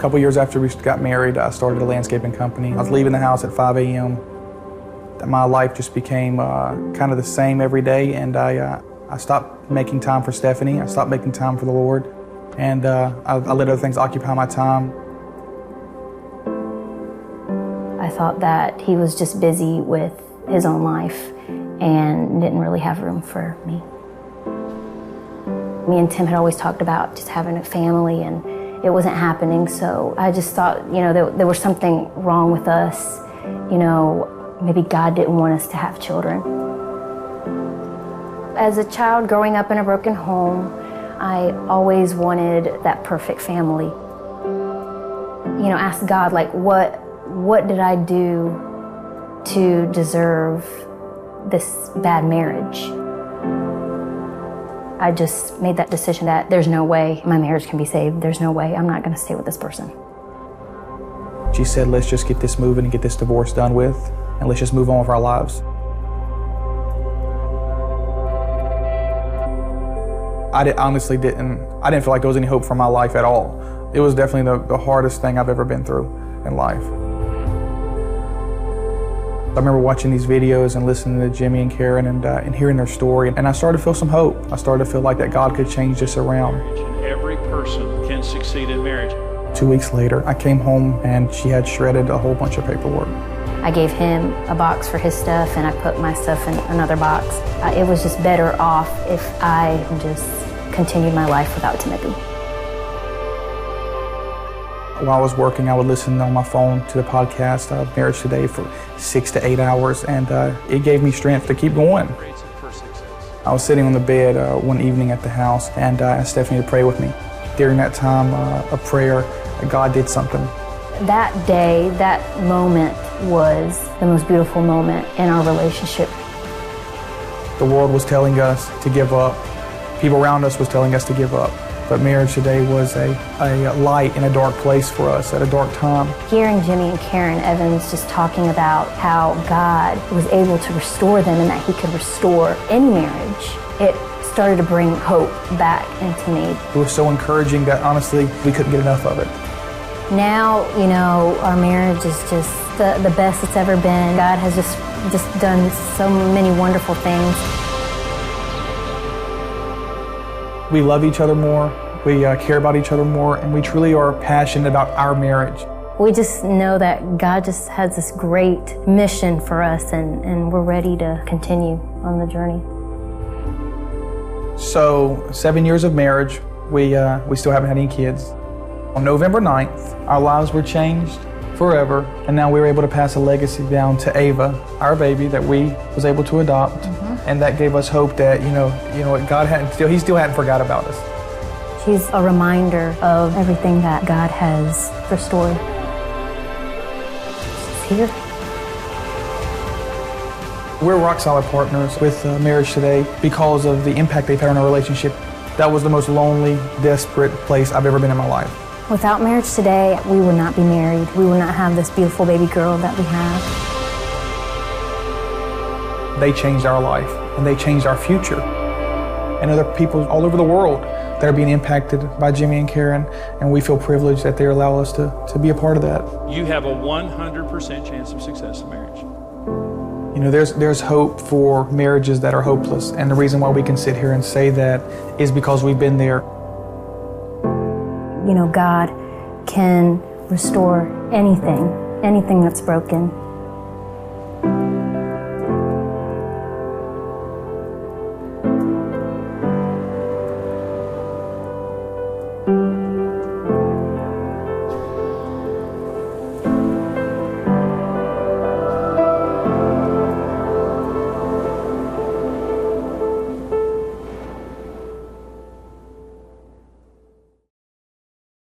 couple years after we got married, I started a landscaping company. I was leaving the house at 5 a.m. My life just became kind of the same every day, and I stopped making time for Stephanie. I stopped making time for the Lord, and I let other things occupy my time. I thought that he was just busy with his own life and didn't really have room for me. Me and Tim had always talked about just having a family, and it wasn't happening, so I just thought, there was something wrong with us. Maybe God didn't want us to have children. As a child growing up in a broken home, I always wanted that perfect family. Ask God, what did I do to deserve this bad marriage? I just made that decision that there's no way my marriage can be saved. There's no way I'm not going to stay with this person. She said, let's just get this moving and get this divorce done with, and let's just move on with our lives. I didn't feel like there was any hope for my life at all. It was definitely the hardest thing I've ever been through in life. I remember watching these videos and listening to Jimmy and Karen and hearing their story, and I started to feel some hope. I started to feel like that God could change this around. Every person can succeed in marriage. 2 weeks later, I came home and she had shredded a whole bunch of paperwork. I gave him a box for his stuff and I put my stuff in another box. It was just better off if I just continued my life without Timothy. While I was working, I would listen on my phone to the podcast, Marriage Today, for 6 to 8 hours, and it gave me strength to keep going. I was sitting on the bed one evening at the house, and I asked Stephanie to pray with me. During that time of prayer, God did something. That day, that moment was the most beautiful moment in our relationship. The world was telling us to give up. People around us was telling us to give up. But Marriage Today was a light in a dark place for us at a dark time. Hearing Jimmy and Karen Evans just talking about how God was able to restore them and that he could restore any marriage, it started to bring hope back into me. It was so encouraging that honestly, we couldn't get enough of it. Now, our marriage is just the best it's ever been. God has just done so many wonderful things. We love each other more, we care about each other more, and we truly are passionate about our marriage. We just know that God just has this great mission for us, and we're ready to continue on the journey. So, 7 years of marriage, we still haven't had any kids. On November 9th, our lives were changed forever, and now we were able to pass a legacy down to Ava, our baby that we was able to adopt. And that gave us hope that, he still hadn't forgot about us. She's a reminder of everything that God has restored. She's here. We're rock solid partners with Marriage Today because of the impact they've had on our relationship. That was the most lonely, desperate place I've ever been in my life. Without Marriage Today, we would not be married. We would not have this beautiful baby girl that we have. They changed our life, and they changed our future. And other people all over the world that are being impacted by Jimmy and Karen, and we feel privileged that they allow us to be a part of that. You have a 100% chance of success in marriage. There's hope for marriages that are hopeless, and the reason why we can sit here and say that is because we've been there. God can restore anything that's broken.